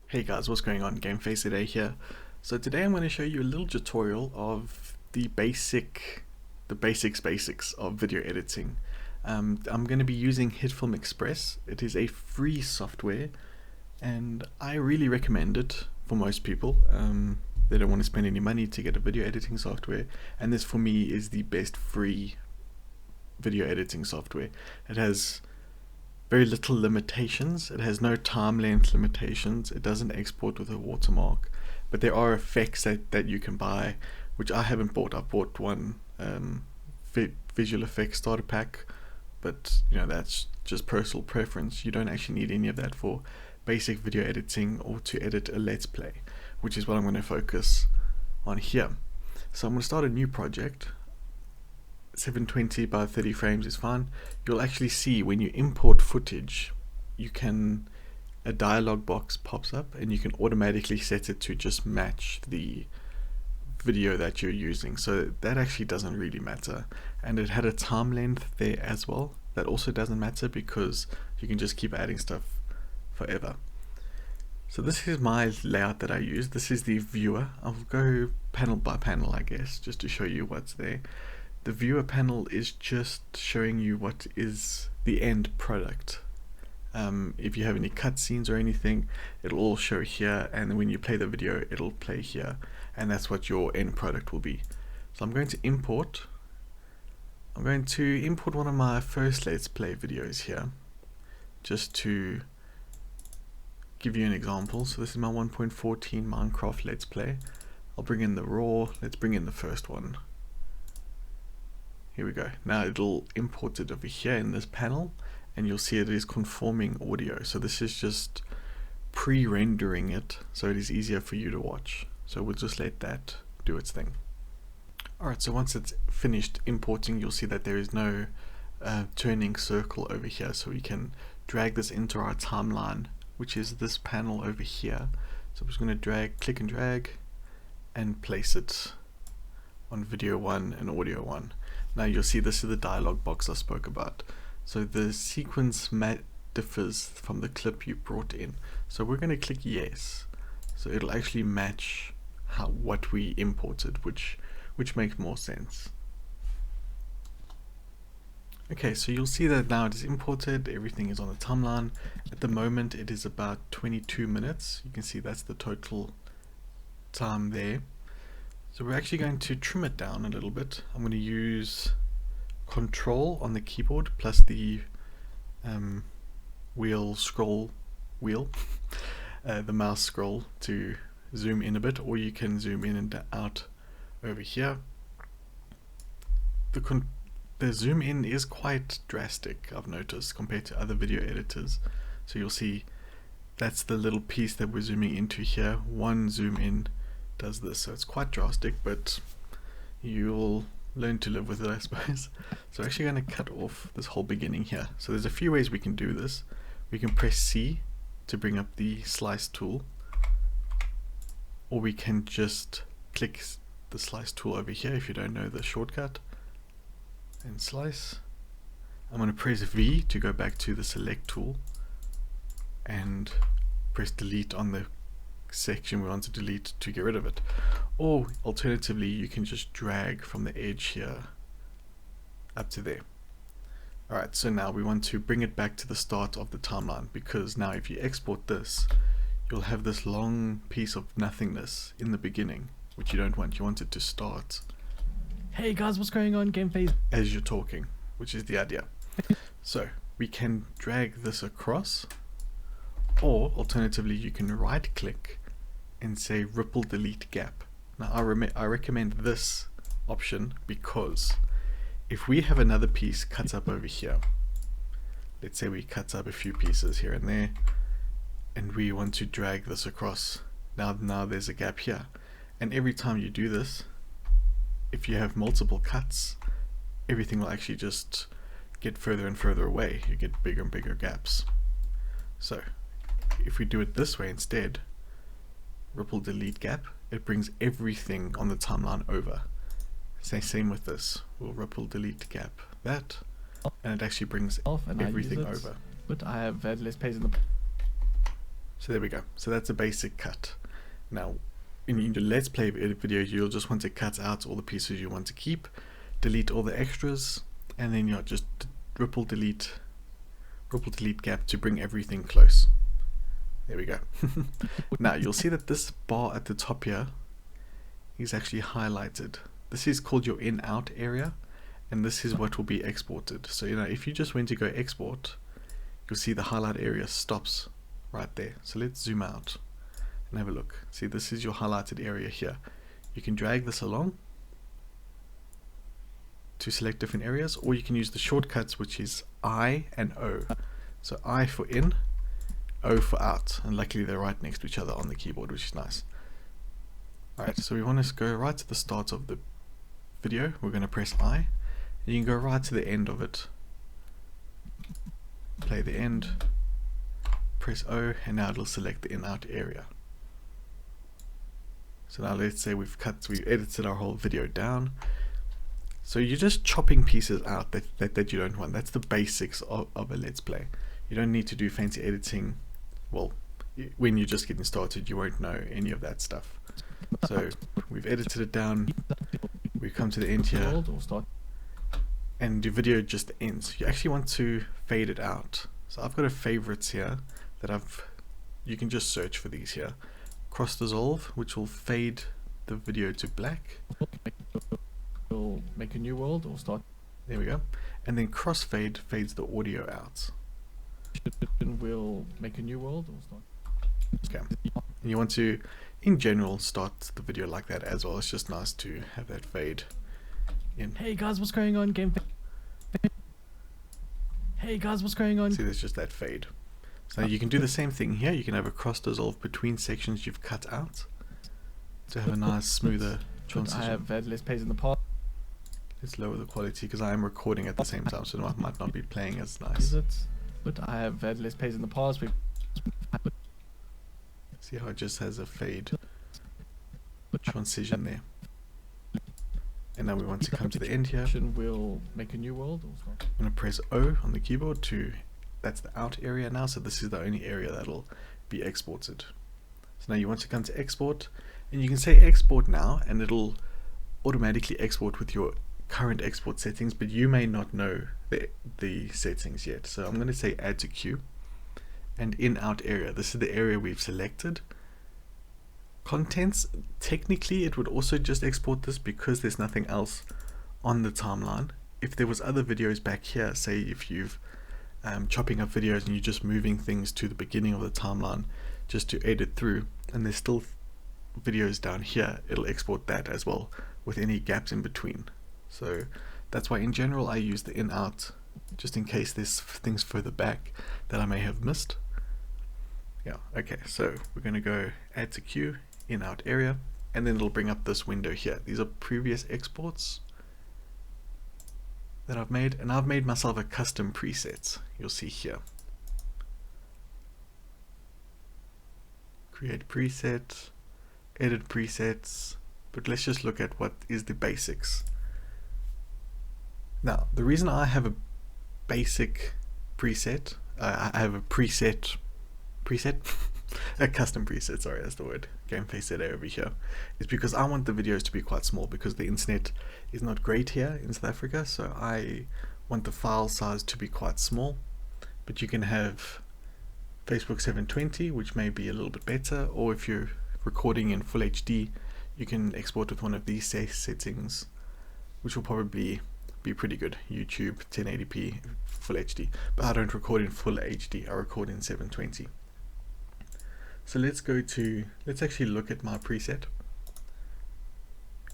Hey guys, what's going on? GameFaceZA I here. So today I'm going to show you a little tutorial of the basics of video editing. I'm going to be using HitFilm Express. It is a free software and I really recommend it for most people. They don't want to spend any money to get a video editing software, and this for me is the best free video editing software. It has very little limitations. It has no time length limitations. It doesn't export with a watermark, but there are effects that you can buy, which I haven't bought. I bought one visual effects starter pack, but you know, that's just personal preference. You don't actually need any of that for basic video editing or to edit a let's play, which is what I'm going to focus on here. So I'm going to start a new project. 720 by 30 frames is fine. You'll actually see when you import footage, a dialog box pops up and you can automatically set it to just match the video that you're using. So that actually doesn't really matter. And it had a time length there as well. That also doesn't matter because you can just keep adding stuff forever. So this is my layout that I use. This is the viewer. I'll go panel by panel, I guess, just to show you what's there. The viewer panel is just showing you what is the end product. If you have any cutscenes or anything, it'll all show here, and when you play the video, it'll play here, and that's what your end product will be. So I'm going to import one of my first Let's Play videos here, just to give you an example. So this is my 1.14 Minecraft Let's Play. I'll bring in the raw. Let's bring in the first one. Here we go. Now it'll import it over here in this panel, and you'll see it is conforming audio. So this is just pre-rendering it so it is easier for you to watch. So we'll just let that do its thing. Alright, so once it's finished importing, you'll see that there is no turning circle over here. So we can drag this into our timeline, which is this panel over here. So I'm just going to click and drag and place it on video 1 and audio 1. Now you'll see this is the dialog box I spoke about. So the sequence differs from the clip you brought in. So we're going to click yes. So it'll actually match what we imported, which makes more sense. Okay, so you'll see that now it is imported, everything is on the timeline. At the moment it is about 22 minutes. You can see that's the total time there. So we're actually going to trim it down a little bit. I'm going to use Control on the keyboard plus the the mouse scroll to zoom in a bit, or you can zoom in and out over here. The zoom in is quite drastic, I've noticed, compared to other video editors. So you'll see that's the little piece that we're zooming into here. One zoom in does this, so it's quite drastic, but you'll learn to live with it, I suppose. So I'm actually going to cut off this whole beginning here. So there's a few ways we can do this. We can press C to bring up the slice tool, or we can just click the slice tool over here if you don't know the shortcut, and slice. I'm going to press V to go back to the select tool and press delete on the section we want to delete to get rid of it. Or alternatively, you can just drag from the edge here up to there. Alright, so now we want to bring it back to the start of the timeline, because now if you export this, you'll have this long piece of nothingness in the beginning, which you don't want. You want it to start, Hey guys, what's going on? GameFace as you're talking, which is the idea. So we can drag this across, or alternatively you can right click and say ripple delete gap. Now I recommend this option because if we have another piece cut up over here, let's say we cut up a few pieces here and there, and we want to drag this across, now there's a gap here, and every time you do this, if you have multiple cuts, everything will actually just get further and further away. You get bigger and bigger gaps. So if we do it this way instead, ripple delete gap, it brings everything on the timeline over. Same with this. We'll ripple delete gap that, and it actually brings and everything I use it, over. But I have had less pace in the So there we go. So that's a basic cut. Now, in your Let's Play video, you'll just want to cut out all the pieces you want to keep, delete all the extras, and then you'll just ripple delete gap to bring everything close. There we go. Now you'll see that this bar at the top here is actually highlighted. This is called your in-out area, and this is what will be exported. So if you just went to go export, you'll see the highlight area stops right there. So let's zoom out and have a look. See, this is your highlighted area here. You can drag this along to select different areas, or you can use the shortcuts, which is I and O. So I for in, O for out, and luckily they're right next to each other on the keyboard, which is nice. Alright, so we want to go right to the start of the video. We're going to press I, and you can go right to the end of it. Play the end, press O, and now it'll select the in-out area. So now let's say we've edited our whole video down. So you're just chopping pieces out that you don't want. That's the basics of a Let's Play. You don't need to do fancy editing. Well, when you're just getting started, you won't know any of that stuff. So we've edited it down. We come to the end here, and the video just ends. You actually want to fade it out. So I've got a favorites here that you can just search for these here. Cross dissolve, which will fade the video to black. We'll make a new world or start. There we go. And then crossfade fades the audio out. We'll make a new world or start. Okay. And you want to, in general, start the video like that as well. It's just nice to have that fade in. Hey guys, what's going on? Hey guys, what's going on? See, there's just that fade. So you can do the same thing here. You can have a cross dissolve between sections you've cut out to have a nice, smoother transition. I have had less plays in the past. Let's lower the quality because I am recording at the same time, so it might not be playing as nice. Is it? But I have had less plays in the past. See how it just has a fade transition there. And now we want to come to the end here. We'll make a new world or start. I'm going to press O on the keyboard that's the out area now, so this is the only area that'll be exported. So now you want to come to export, and you can say export now, and it'll automatically export with your current export settings, but you may not know the settings yet. So I'm going to say add to queue, and in out area, this is the area we've selected. Contents, technically it would also just export this because there's nothing else on the timeline. If there was other videos back here, say if you've chopping up videos and you're just moving things to the beginning of the timeline just to edit through, and there's still videos down here, it'll export that as well with any gaps in between. So that's why in general I use the in-out just in case there's things further back that I may have missed. Yeah, okay, so we're going to go add to queue, in-out area, and then it'll bring up this window here. These are previous exports that I've made, and I've made myself a custom preset. You'll see here. Create preset, edit presets, but let's just look at what is the basics. Now, the reason I have a basic preset, I have a preset, a custom preset, sorry, that's the word, GameFaceZA over here, is because I want the videos to be quite small because the internet is not great here in South Africa, so I want the file size to be quite small. But you can have Facebook 720, which may be a little bit better, or if you're recording in full HD, you can export with one of these settings, which will probably be pretty good. YouTube 1080p full HD, but I don't record in full HD, I record in 720. So let's actually look at my preset,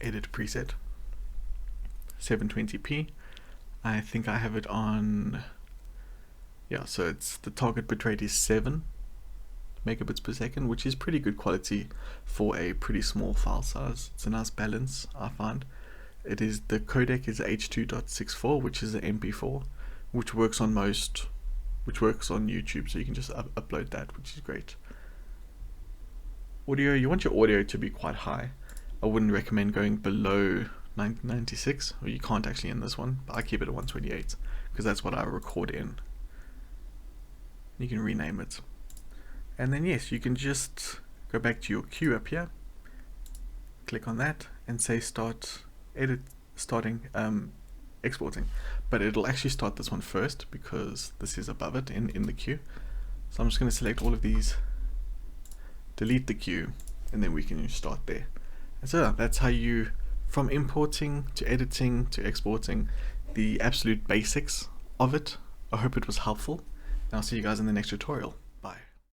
edit preset, 720p. I think I have it on, yeah, so it's the target bitrate is 7 megabits per second, which is pretty good quality for a pretty small file size. It's a nice balance, I find. It is, the codec is H.2.64, which is an MP4, which works on YouTube, so you can just upload that, which is great. Audio, you want your audio to be quite high. I wouldn't recommend going below 96, or you can't actually in this one, but I keep it at 128 because that's what I record in. You can rename it. And then yes, you can just go back to your queue up here, click on that and say starting exporting, but it'll actually start this one first because this is above it in the queue. So I'm just going to select all of these, delete the queue, and then we can start there. And so that's how you, from importing to editing to exporting, the absolute basics of it. I hope it was helpful, and I'll see you guys in the next tutorial.